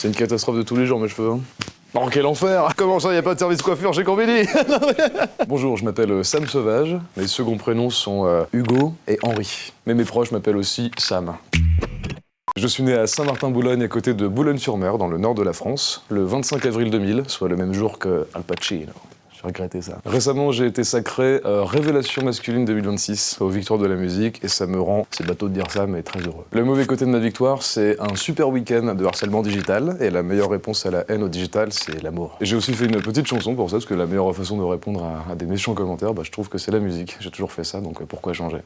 C'est une catastrophe de tous les jours, mes cheveux. Hein. Oh, quel enfer! Comment ça, y a pas de service coiffure chez Combini? Bonjour, je m'appelle Sam Sauvage. Mes seconds prénoms sont Hugo et Henri. Mais mes proches m'appellent aussi Sam. Je suis né à Saint-Martin-Boulogne, à côté de Boulogne-sur-Mer, dans le nord de la France, le 25 avril 2000, soit le même jour que Al Pacino. J'ai regretté ça. Récemment, j'ai été sacré Révélation masculine 2026 aux Victoires de la musique, et ça me rend, c'est bateau de dire ça, mais très heureux. Le mauvais côté de ma victoire, c'est un super week-end de harcèlement digital, et la meilleure réponse à la haine au digital, c'est l'amour. Et j'ai aussi fait une petite chanson pour ça, parce que la meilleure façon de répondre à des méchants commentaires, je trouve que c'est la musique. J'ai toujours fait ça, donc pourquoi changer?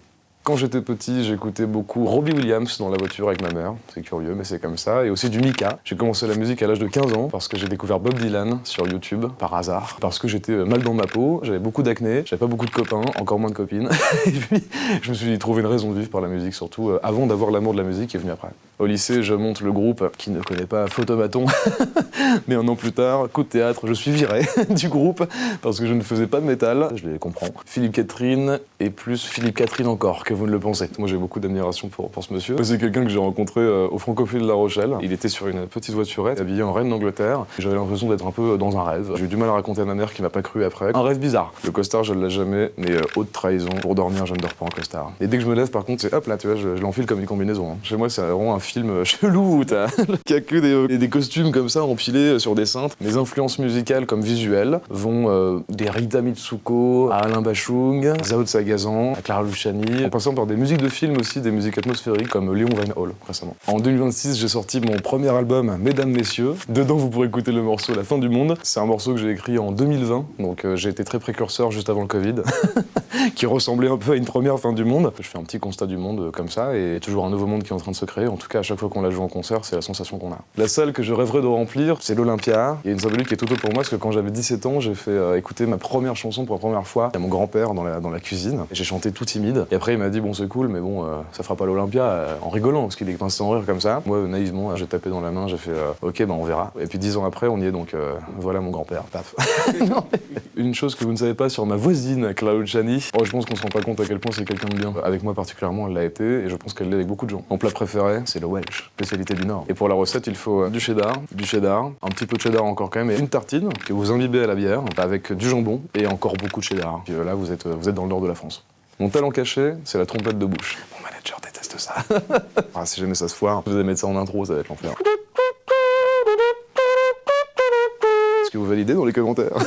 Quand j'étais petit, j'écoutais beaucoup Robbie Williams dans la voiture avec ma mère. C'est curieux, mais c'est comme ça. Et aussi du Mika. J'ai commencé la musique à l'âge de 15 ans parce que j'ai découvert Bob Dylan sur YouTube, par hasard. Parce que j'étais mal dans ma peau, j'avais beaucoup d'acné, j'avais pas beaucoup de copains, encore moins de copines. Et puis, je me suis trouvé une raison de vivre par la musique, surtout avant d'avoir l'amour de la musique qui est venu après. Au lycée, je monte le groupe qui ne connaît pas Photomaton. Mais un an plus tard, coup de théâtre, je suis viré du groupe parce que je ne faisais pas de métal. Je les comprends. Philippe Catherine et plus Philippe Catherine encore que vous ne le pensez. Moi, j'ai beaucoup d'admiration pour ce monsieur. C'est quelqu'un que j'ai rencontré au Francophile de La Rochelle. Il était sur une petite voiturette, habillé en reine d'Angleterre. J'avais l'impression d'être un peu dans un rêve. J'ai eu du mal à raconter à ma mère qui m'a pas cru après. Un rêve bizarre. Le costard, je ne l'ai jamais, mais haute trahison. Pour dormir, je ne dors pas en costard. Et dès que je me lève, par contre, c'est hop là, tu vois, je l'enfile comme une combinaison. Hein. Chez moi, c'est vraiment un film chelou où t'as qu'il y a que des costumes comme ça empilés sur des cintres. Mes influences musicales comme visuelles vont des Rita Mitsuko à Alain Bachung, Zao Sagazan, à Clara Luciani, en passant par des musiques de films aussi, des musiques atmosphériques comme Léon Van Hall récemment. En 2026, j'ai sorti mon premier album, Mesdames, Messieurs. Dedans, vous pourrez écouter le morceau La fin du monde. C'est un morceau que j'ai écrit en 2020, donc j'ai été très précurseur juste avant le Covid, qui ressemblait un peu à une première fin du monde. Je fais un petit constat du monde comme ça, et toujours un nouveau monde qui est en train de se créer. En tout cas, à chaque fois qu'on la joue en concert, c'est la sensation qu'on a. La salle que je rêverais de remplir, c'est l'Olympia. Il y a une symbolique qui est tout autre pour moi, parce que quand j'avais 17 ans, j'ai fait écouter ma première chanson pour la première fois à mon grand-père dans la cuisine. Et j'ai chanté tout timide. Et après, il m'a dit, bon, c'est cool, mais bon, ça fera pas l'Olympia, en rigolant, parce qu'il est pincé en rire comme ça. Moi, naïvement, j'ai tapé dans la main, j'ai fait, ok, on verra. Et puis 10 ans après, on y est, donc voilà mon grand-père, paf. Une chose que vous ne savez pas sur ma voisine, Clara Luciani, je pense qu'on se rend pas compte à quel point c'est quelqu'un de bien. Avec moi particulièrement, elle l'a été, et je pense qu'elle l'est avec beaucoup de gens. Mon plat préféré, c'est le Welsh, spécialité du Nord. Et pour la recette, il faut du cheddar, un petit peu de cheddar encore quand même, et une tartine que vous imbibez à la bière, avec du jambon, et encore beaucoup de cheddar. Puis là, vous êtes dans le nord de la France. Mon talent caché, c'est la trompette de bouche. Mon manager déteste ça. Si jamais ça se foire, vous allez mettre ça en intro, ça va être l'enfer. Est-ce que vous validez dans les commentaires?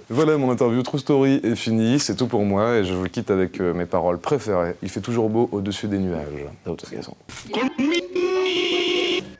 Voilà, mon interview True Story est finie, c'est tout pour moi, et je vous quitte avec mes paroles préférées. Il fait toujours beau au-dessus des nuages. Zao Sagazan.